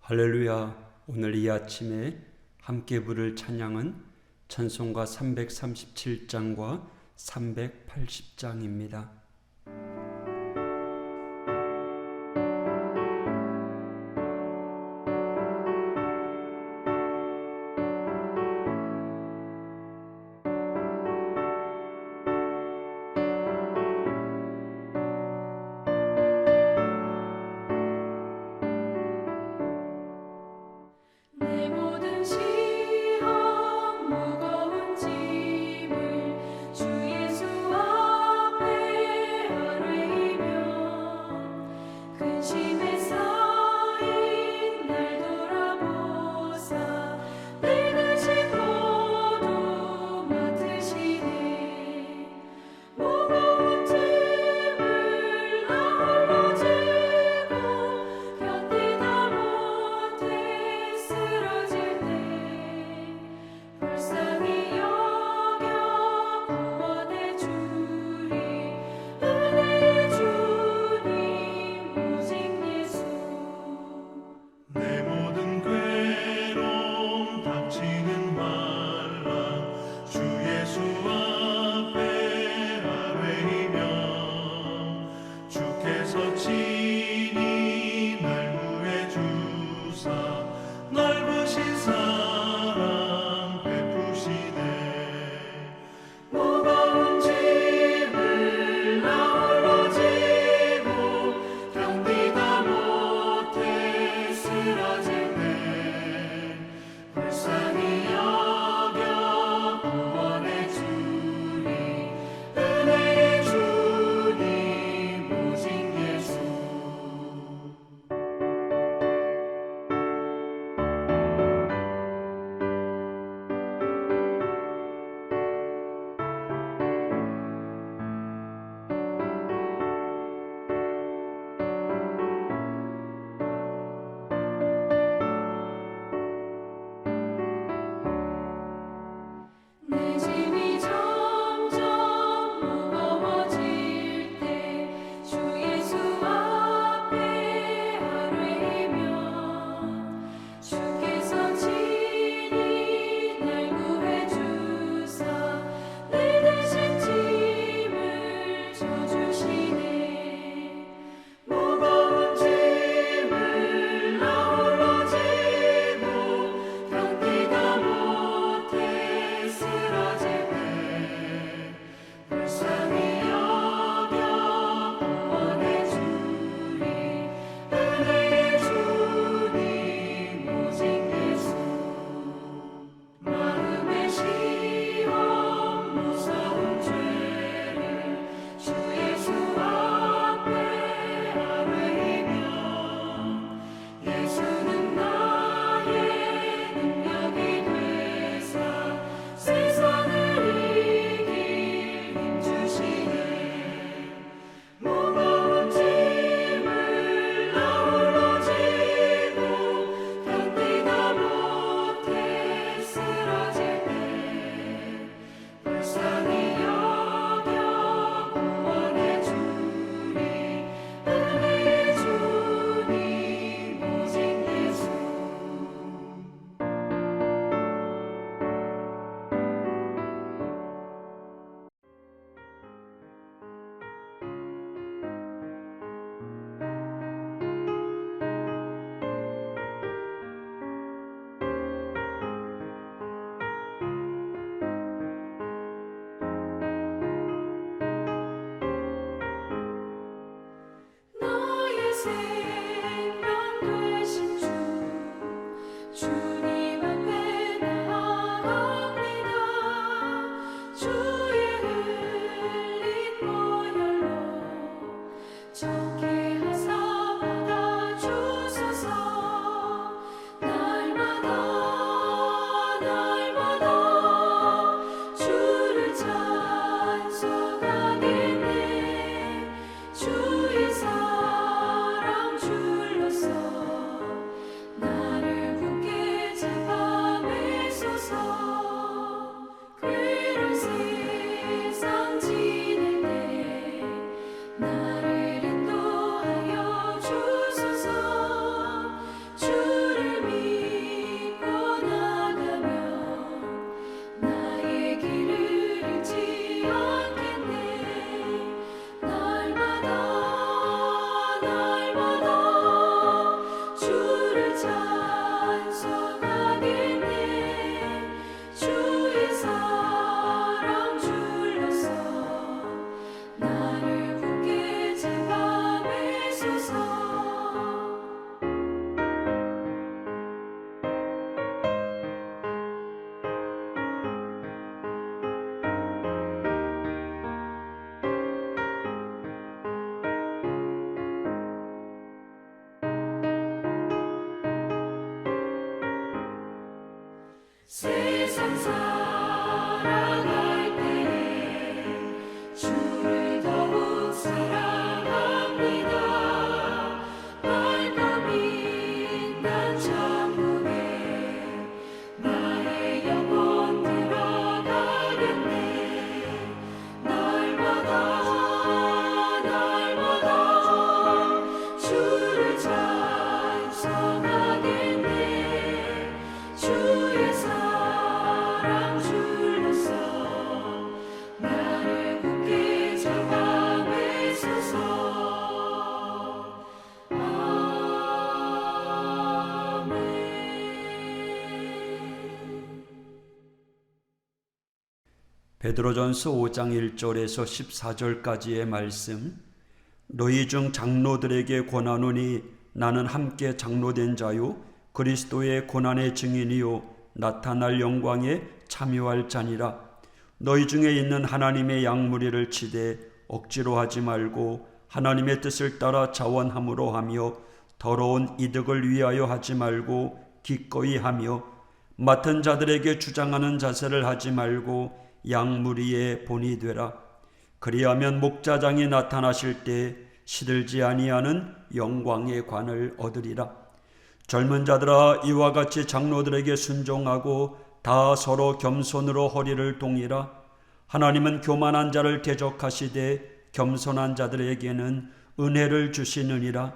할렐루야. 오늘 이 아침에 함께 부를 찬양은 찬송가 337장과 380장입니다. 내 모든 시험 무거운 짐을 주 예수 앞에 주를 찬송하겠네. 주의 사랑 줄로서 나를 굳게 잡아매소서. 세상 살아갈 때 주를 더욱 사랑합니다. 밝고 빛난 천국에 나의 영혼 들어가겠네. 날마다 주를 찬송하겠네. 주의 사랑 줄로서 나를 굳게 잡아매소서. 아멘. 베드로전서 5장 1절에서 14절까지의 말씀. 너희 중 장로들에게 권하노니 나는 함께 장로된 자요 그리스도의 고난의 증인이요 나타날 영광에 참여할 자니라. 너희 중에 있는 하나님의 양무리를 치되 억지로 하지 말고 하나님의 뜻을 따라 자원함으로 하며 더러운 이득을 위하여 하지 말고 기꺼이 하며 맡은 자들에게 주장하는 자세를 하지 말고 양무리의 본이 되라. 그리하면 목자장이 나타나실 때 시들지 아니하는 영광의 관을 얻으리라. 젊은 자들아 이와 같이 장로들에게 순종하고 다 서로 겸손으로 허리를 동이라. 하나님은 교만한 자를 대적하시되 겸손한 자들에게는 은혜를 주시느니라.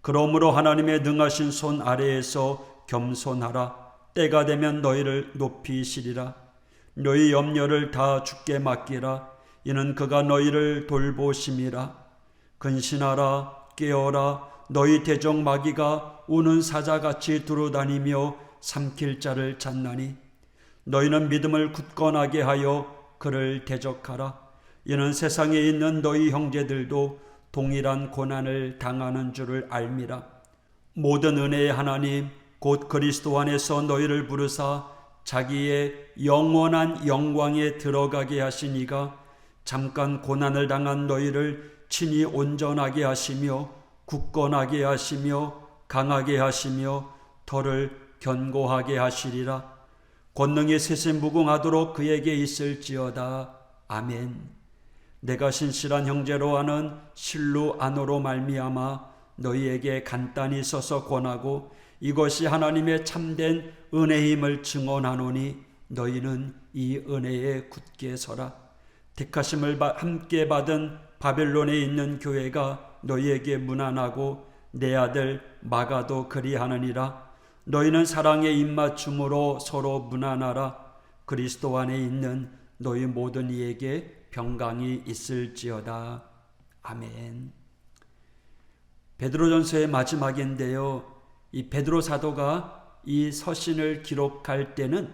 그러므로 하나님의 능하신 손 아래에서 겸손하라. 때가 되면 너희를 높이시리라. 너희 염려를 다 주께 맡기라. 이는 그가 너희를 돌보심이라. 근신하라. 깨어라. 너희 대적 마귀가 우는 사자같이 두루다니며 삼킬 자를 찾나니 너희는 믿음을 굳건하게 하여 그를 대적하라. 이는 세상에 있는 너희 형제들도 동일한 고난을 당하는 줄을 알미라. 모든 은혜의 하나님 곧 그리스도 안에서 너희를 부르사 자기의 영원한 영광에 들어가게 하시니가 잠깐 고난을 당한 너희를 친히 온전하게 하시며 굳건하게 하시며 강하게 하시며 터를 견고하게 하시리라. 권능이 세세무궁하도록 그에게 있을지어다. 아멘. 내가 신실한 형제로 하는 실루 아노로 말미암아 너희에게 간단히 써서 권하고 이것이 하나님의 참된 은혜임을 증언하노니 너희는 이 은혜에 굳게 서라. 택하심을 함께 받은 바벨론에 있는 교회가 너희에게 문안하고 내 아들 마가도 그리하느니라. 너희는 사랑의 입맞춤으로 서로 문안하라. 그리스도 안에 있는 너희 모든 이에게 평강이 있을지어다. 아멘. 베드로전서의 마지막인데요. 이 베드로 사도가 이 서신을 기록할 때는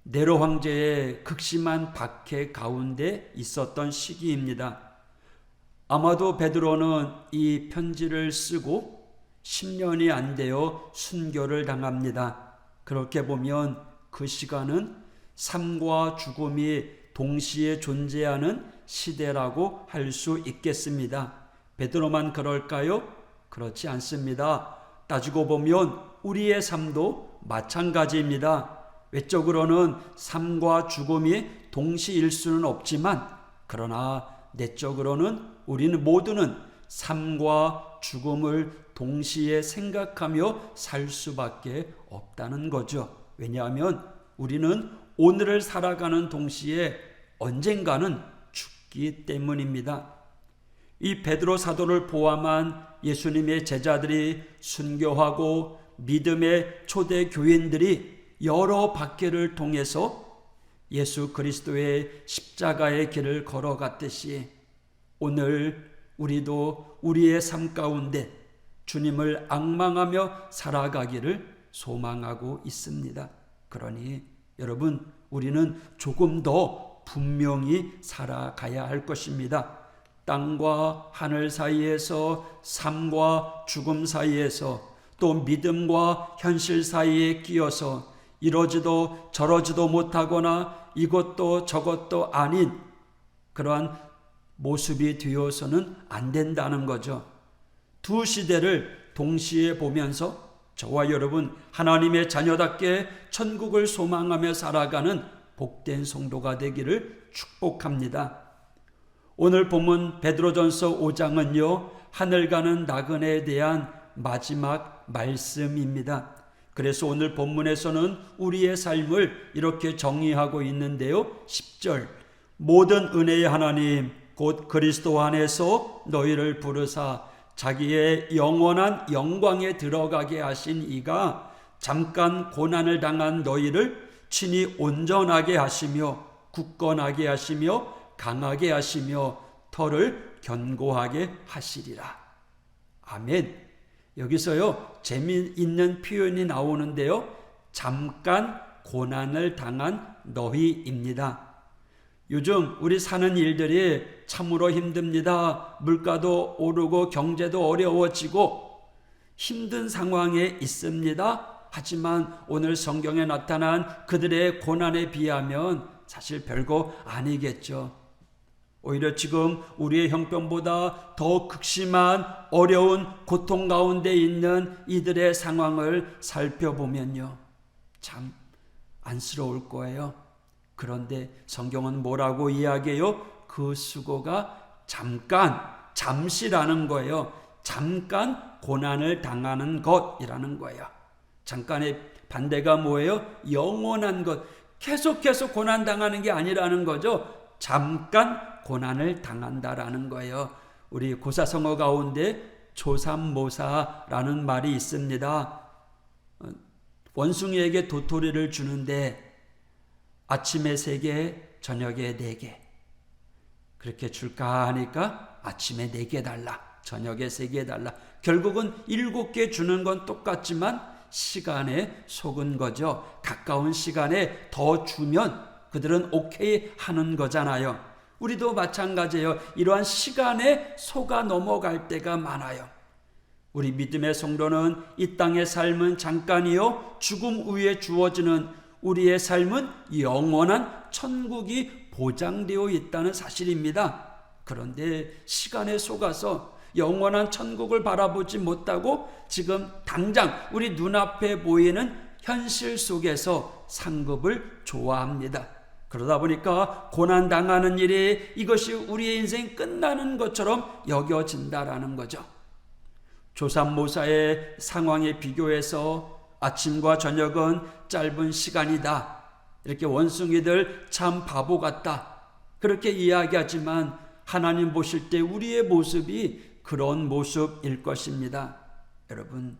네로 황제의 극심한 박해 가운데 있었던 시기입니다. 아마도 베드로는 이 편지를 쓰고 10년이 안 되어 순교를 당합니다. 그렇게 보면 그 시간은 삶과 죽음이 동시에 존재하는 시대라고 할 수 있겠습니다. 베드로만 그럴까요? 그렇지 않습니다. 따지고 보면 우리의 삶도 마찬가지입니다. 외적으로는 삶과 죽음이 동시일 수는 없지만 그러나 내적으로는 우리는 모두는 삶과 죽음을 동시에 생각하며 살 수밖에 없다는 거죠. 왜냐하면 우리는 오늘을 살아가는 동시에 언젠가는 죽기 때문입니다. 이 베드로 사도를 포함한 예수님의 제자들이 순교하고 믿음의 초대 교인들이 여러 박해를 통해서 예수 그리스도의 십자가의 길을 걸어갔듯이 오늘 우리도 우리의 삶 가운데 주님을 앙망하며 살아가기를 소망하고 있습니다. 그러니 여러분, 우리는 조금 더 분명히 살아가야 할 것입니다. 땅과 하늘 사이에서, 삶과 죽음 사이에서, 또 믿음과 현실 사이에 끼어서 이러지도 저러지도 못하거나 이것도 저것도 아닌 그러한 모습이 되어서는 안 된다는 거죠. 두 시대를 동시에 보면서 저와 여러분 하나님의 자녀답게 천국을 소망하며 살아가는 복된 성도가 되기를 축복합니다. 오늘 본문 베드로전서 5장은요, 하늘 가는 나그네에 대한 마지막 말씀입니다. 그래서 오늘 본문에서는 우리의 삶을 이렇게 정의하고 있는데요. 10절, 모든 은혜의 하나님 곧 그리스도 안에서 너희를 부르사 자기의 영원한 영광에 들어가게 하신 이가 잠깐 고난을 당한 너희를 친히 온전하게 하시며 굳건하게 하시며 강하게 하시며 터를 견고하게 하시리라. 아멘. 여기서요, 재미있는 표현이 나오는데요. 잠깐 고난을 당한 너희입니다. 요즘 우리 사는 일들이 참으로 힘듭니다. 물가도 오르고 경제도 어려워지고 힘든 상황에 있습니다. 하지만 오늘 성경에 나타난 그들의 고난에 비하면 사실 별거 아니겠죠. 오히려 지금 우리의 형편보다 더 극심한 어려운 고통 가운데 있는 이들의 상황을 살펴보면요, 참 안쓰러울 거예요. 그런데 성경은 뭐라고 이야기해요? 그 수고가 잠시라는 거예요. 잠깐 고난을 당하는 것이라는 거예요. 잠깐의 반대가 뭐예요? 영원한 것. 계속해서 고난 당하는 게 아니라는 거죠. 잠깐 고난을 당한다라는 거예요. 우리 고사성어 가운데 조삼모사라는 말이 있습니다. 원숭이에게 도토리를 주는데 아침에 3개, 저녁에 4개. 그렇게 줄까 하니까 아침에 4개 달라, 저녁에 3개 달라. 결국은 7개 주는 건 똑같지만 시간에 속은 거죠. 가까운 시간에 더 주면 그들은 오케이 하는 거잖아요. 우리도 마찬가지예요. 이러한 시간에 속아 넘어갈 때가 많아요. 우리 믿음의 성도는 이 땅의 삶은 잠깐이요, 죽음 후에 주어지는 우리의 삶은 영원한 천국이 보장되어 있다는 사실입니다. 그런데 시간에 속아서 영원한 천국을 바라보지 못하고 지금 당장 우리 눈앞에 보이는 현실 속에서 상급을 좋아합니다. 그러다 보니까 고난당하는 일이 이것이 우리의 인생 끝나는 것처럼 여겨진다라는 거죠. 조삼모사의 상황에 비교해서 아침과 저녁은 짧은 시간이다, 이렇게 원숭이들 참 바보 같다, 그렇게 이야기하지만 하나님 보실 때 우리의 모습이 그런 모습일 것입니다. 여러분,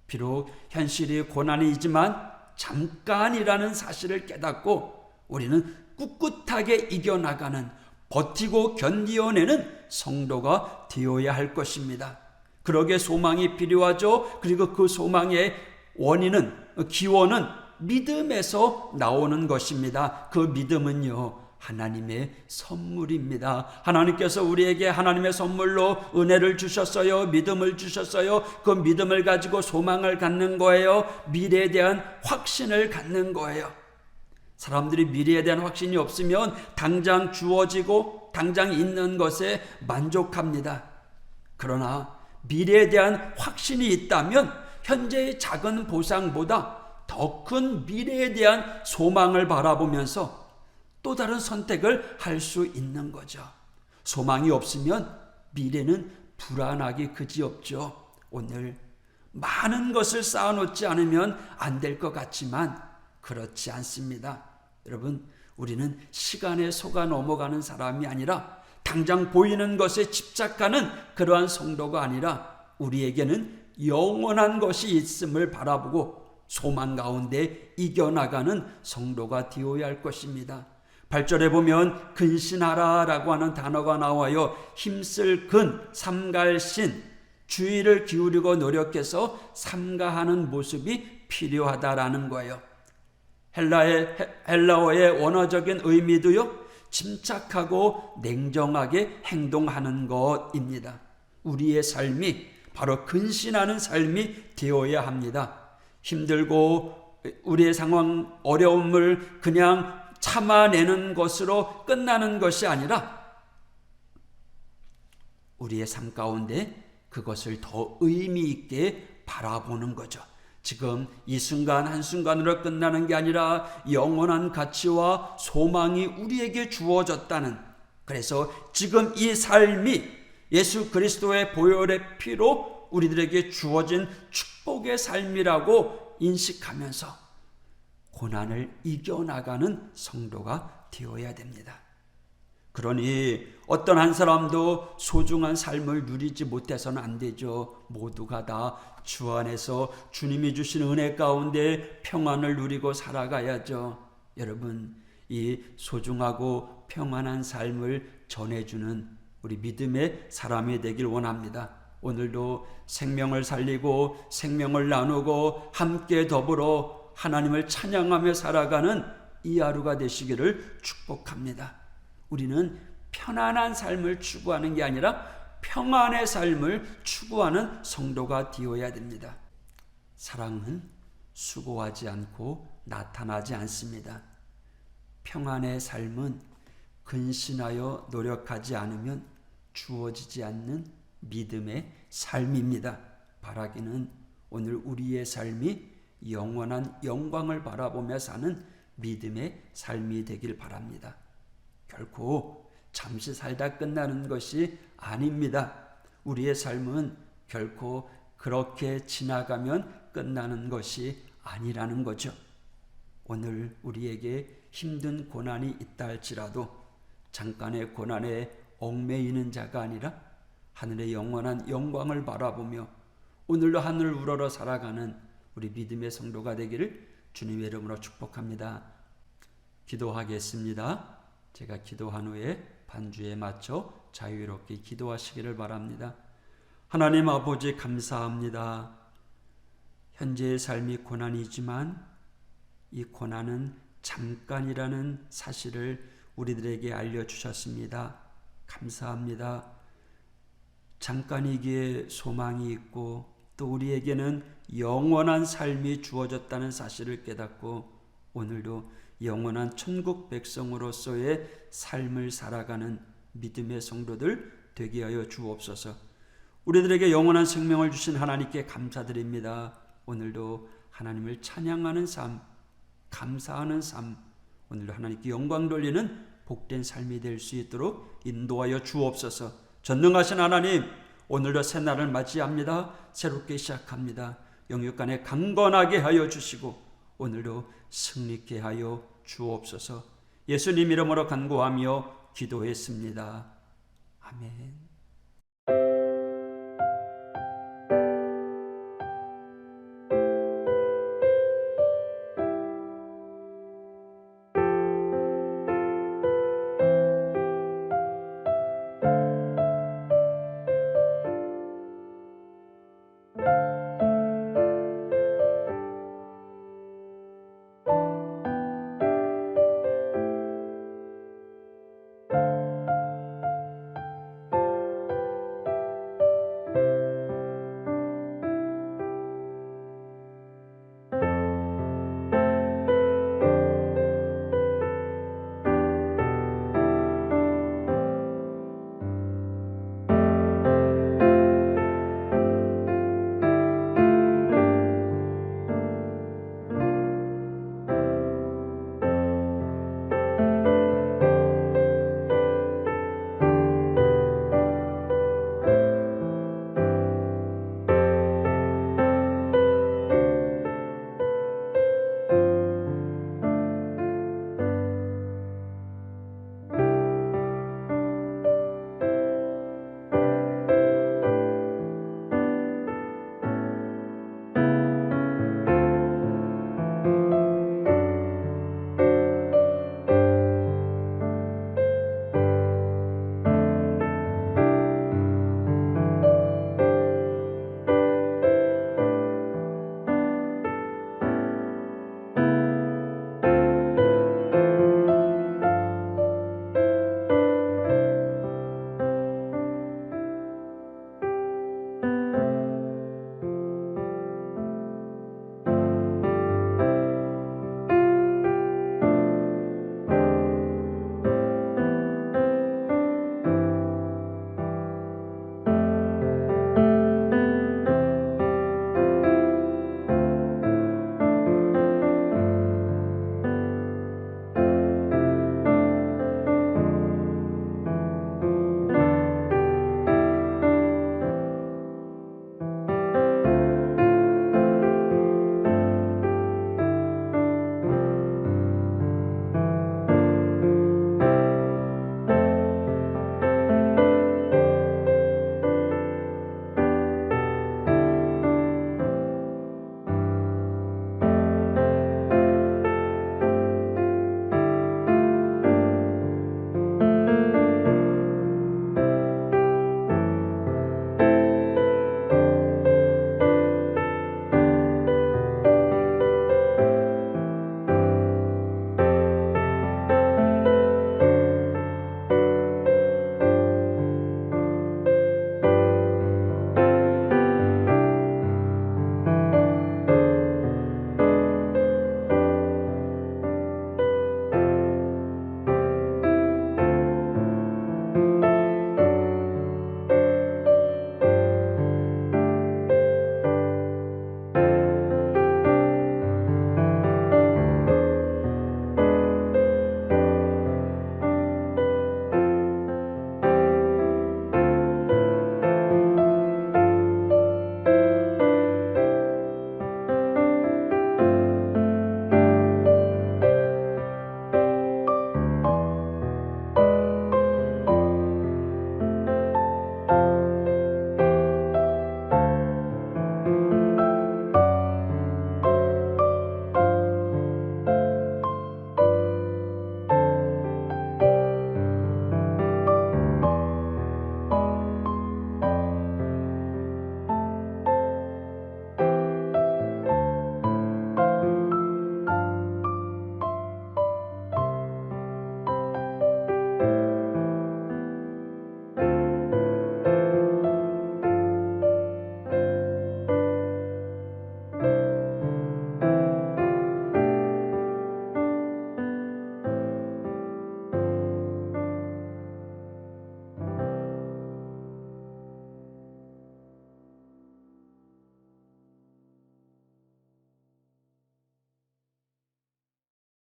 비록 현실이 고난이지만 잠깐이라는 사실을 깨닫고 우리는 꿋꿋하게 이겨나가는, 버티고 견디어내는 성도가 되어야 할 것입니다. 그러기에 소망이 필요하죠. 그리고 그 소망의 원인은, 기원은 믿음에서 나오는 것입니다. 그 믿음은요, 하나님의 선물입니다. 하나님께서 우리에게 하나님의 선물로 은혜를 주셨어요. 믿음을 주셨어요. 그 믿음을 가지고 소망을 갖는 거예요. 미래에 대한 확신을 갖는 거예요. 사람들이 미래에 대한 확신이 없으면 당장 주어지고 당장 있는 것에 만족합니다. 그러나 미래에 대한 확신이 있다면 현재의 작은 보상보다 더 큰 미래에 대한 소망을 바라보면서 또 다른 선택을 할 수 있는 거죠. 소망이 없으면 미래는 불안하기 그지없죠. 오늘 많은 것을 쌓아놓지 않으면 안 될 것 같지만 그렇지 않습니다. 여러분, 우리는 시간에 속아 넘어가는 사람이 아니라 당장 보이는 것에 집착하는 그러한 성도가 아니라 우리에게는 영원한 것이 있음을 바라보고 소망 가운데 이겨나가는 성도가 되어야 할 것입니다. 8절에 보면 근신하라 라고 하는 단어가 나와요. 힘쓸 근, 삼갈신, 주의를 기울이고 노력해서 삼가하는 모습이 필요하다라는 거예요. 헬라어의 원어적인 의미도요, 침착하고 냉정하게 행동하는 것입니다. 우리의 삶이 바로 근신하는 삶이 되어야 합니다. 힘들고 우리의 상황, 어려움을 그냥 참아내는 것으로 끝나는 것이 아니라 우리의 삶 가운데 그것을 더 의미 있게 바라보는 거죠. 지금 이 순간 한순간으로 끝나는 게 아니라 영원한 가치와 소망이 우리에게 주어졌다는, 그래서 지금 이 삶이 예수 그리스도의 보혈의 피로 우리들에게 주어진 축복의 삶이라고 인식하면서 고난을 이겨나가는 성도가 되어야 됩니다. 그러니 어떤 한 사람도 소중한 삶을 누리지 못해서는 안 되죠. 모두가 다 주 안에서 주님이 주신 은혜 가운데 평안을 누리고 살아가야죠. 여러분, 이 소중하고 평안한 삶을 전해주는 우리 믿음의 사람이 되길 원합니다. 오늘도 생명을 살리고 생명을 나누고 함께 더불어 하나님을 찬양하며 살아가는 이 하루가 되시기를 축복합니다. 우리는 편안한 삶을 추구하는 게 아니라 평안의 삶을 추구하는 성도가 되어야 됩니다. 사랑은 수고하지 않고 나타나지 않습니다. 평안의 삶은 근신하여 노력하지 않으면 주어지지 않는 믿음의 삶입니다. 바라기는 오늘 우리의 삶이 영원한 영광을 바라보며 사는 믿음의 삶이 되길 바랍니다. 결코 잠시 살다 끝나는 것이 아닙니다. 우리의 삶은 결코 그렇게 지나가면 끝나는 것이 아니라는 거죠. 오늘 우리에게 힘든 고난이 있다 할지라도 잠깐의 고난에 얽매이는 자가 아니라 하늘의 영원한 영광을 바라보며 오늘도 하늘을 우러러 살아가는 우리 믿음의 성도가 되기를 주님의 이름으로 축복합니다. 기도하겠습니다. 제가 기도한 후에 반주에 맞춰 자유롭게 기도하시기를 바랍니다. 하나님 아버지, 감사합니다. 현재의 삶이 고난이지만 이 고난은 잠깐이라는 사실을 우리들에게 알려주셨습니다. 감사합니다. 잠깐이기에 소망이 있고 또 우리에게는 영원한 삶이 주어졌다는 사실을 깨닫고 오늘도 영원한 천국 백성으로서의 삶을 살아가는 믿음의 성도들 되게 하여 주옵소서. 우리들에게 영원한 생명을 주신 하나님께 감사드립니다. 오늘도 하나님을 찬양하는 삶, 감사하는 삶, 오늘도 하나님께 영광 돌리는 복된 삶이 될 수 있도록 인도하여 주옵소서. 전능하신 하나님, 오늘도 새날을 맞이합니다. 새롭게 시작합니다. 영육간에 강건하게 하여 주시고 오늘도 승리케 하여 주옵소서. 예수님 이름으로 간구하며 기도했습니다. 아멘.